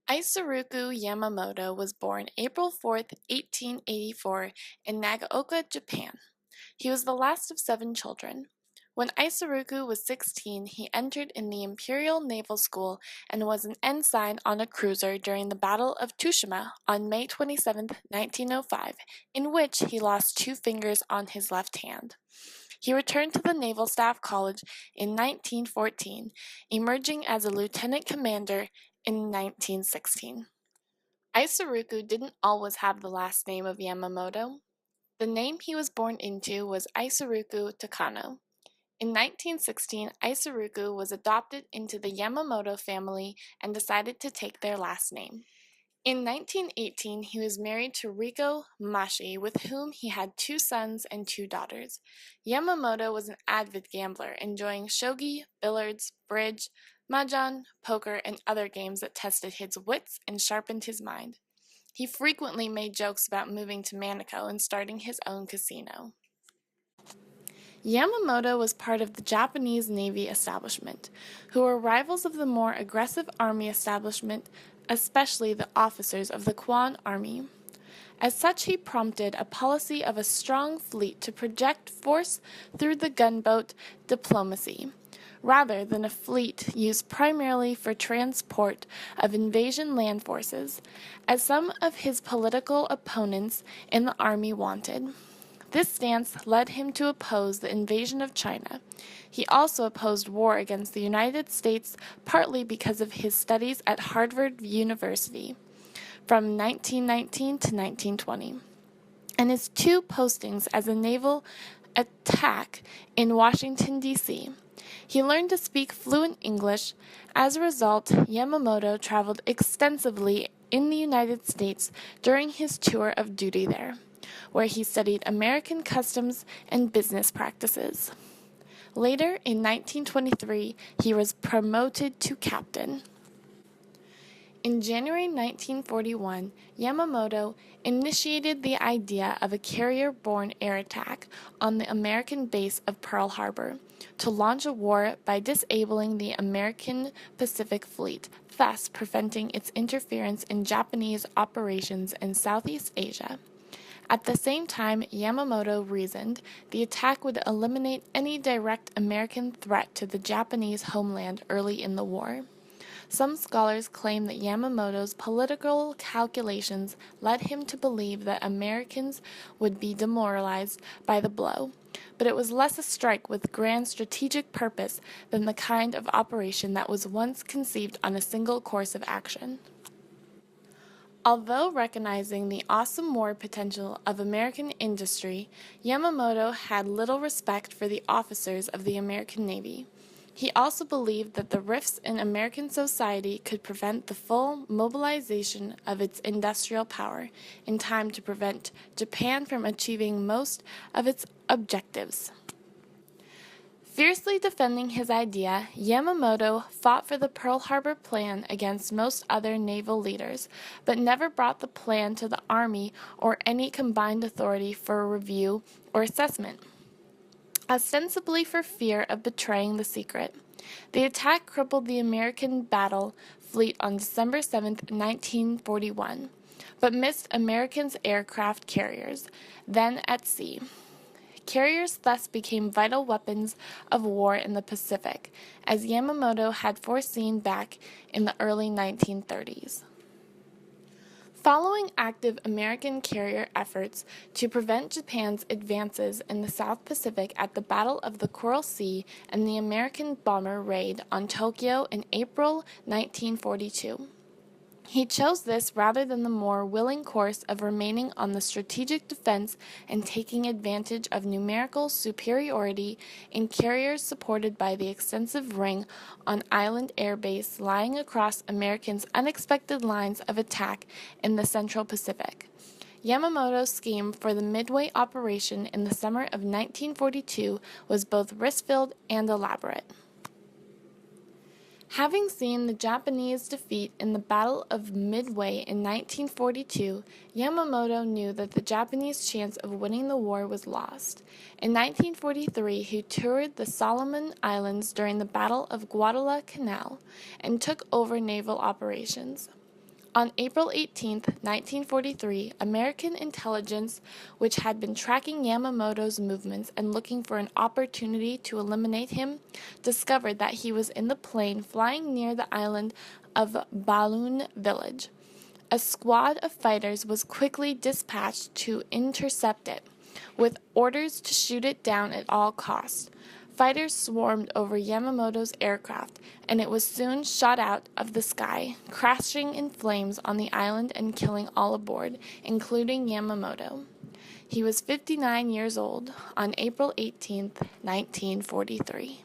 Isoroku Yamamoto was born April 4th, 1884, in Nagaoka, Japan. He was the last of seven children. When Isoroku was 16, he entered in the Imperial Naval School and was an ensign on a cruiser during the Battle of Tsushima on May 27, 1905, in which he lost two fingers on his left hand. He returned to the Naval Staff College in 1914, emerging as a lieutenant commander in 1916. Isoroku didn't always have the last name of Yamamoto. The name he was born into was Isoroku Takano. In 1916, Isoroku was adopted into the Yamamoto family and decided to take their last name. In 1918, he was married to Riko Mashi, with whom he had two sons and two daughters. Yamamoto was an avid gambler, enjoying shogi, billiards, bridge, mahjong, poker, and other games that tested his wits and sharpened his mind. He frequently made jokes about moving to Manako and starting his own casino. Yamamoto was part of the Japanese Navy establishment, who were rivals of the more aggressive army establishment, especially the officers of the Kwan Army. As such, he prompted a policy of a strong fleet to project force through the gunboat diplomacy, rather than a fleet used primarily for transport of invasion land forces, as some of his political opponents in the army wanted. This stance led him to oppose the invasion of China. He also opposed war against the United States, partly because of his studies at Harvard University from 1919 to 1920, and his two postings as a naval attack in Washington, D.C. He learned to speak fluent English. As a result, Yamamoto traveled extensively in the United States during his tour of duty there, where he studied American customs and business practices. Later, in 1923, he was promoted to captain. In January 1941, Yamamoto initiated the idea of a carrier-borne air attack on the American base of Pearl Harbor to launch a war by disabling the American Pacific Fleet, thus preventing its interference in Japanese operations in Southeast Asia. At the same time, Yamamoto reasoned the attack would eliminate any direct American threat to the Japanese homeland early in the war. Some scholars claim that Yamamoto's political calculations led him to believe that Americans would be demoralized by the blow, but it was less a strike with grand strategic purpose than the kind of operation that was once conceived on a single course of action. Although recognizing the awesome war potential of American industry, Yamamoto had little respect for the officers of the American Navy. He also believed that the rifts in American society could prevent the full mobilization of its industrial power in time to prevent Japan from achieving most of its objectives. Fiercely defending his idea, Yamamoto fought for the Pearl Harbor Plan against most other naval leaders, but never brought the plan to the Army or any combined authority for review or assessment, ostensibly for fear of betraying the secret. The attack crippled the American battle fleet on December 7, 1941, but missed Americans' aircraft carriers, then at sea. Carriers thus became vital weapons of war in the Pacific, as Yamamoto had foreseen back in the early 1930s. Following active American carrier efforts to prevent Japan's advances in the South Pacific at the Battle of the Coral Sea and the American bomber raid on Tokyo in April 1942, he chose this rather than the more willing course of remaining on the strategic defense and taking advantage of numerical superiority in carriers supported by the extensive ring on Island Air Base lying across Americans' unexpected lines of attack in the Central Pacific. Yamamoto's scheme for the Midway operation in the summer of 1942 was both risk-filled and elaborate. Having seen the Japanese defeat in the Battle of Midway in 1942, Yamamoto knew that the Japanese chance of winning the war was lost. In 1943, he toured the Solomon Islands during the Battle of Guadalcanal and took over naval operations. On April 18, 1943, American intelligence, which had been tracking Yamamoto's movements and looking for an opportunity to eliminate him, discovered that he was in the plane flying near the island of Balun Village. A squad of fighters was quickly dispatched to intercept it, with orders to shoot it down at all costs. Fighters swarmed over Yamamoto's aircraft, and it was soon shot out of the sky, crashing in flames on the island and killing all aboard, including Yamamoto. He was 59 years old on April 18, 1943.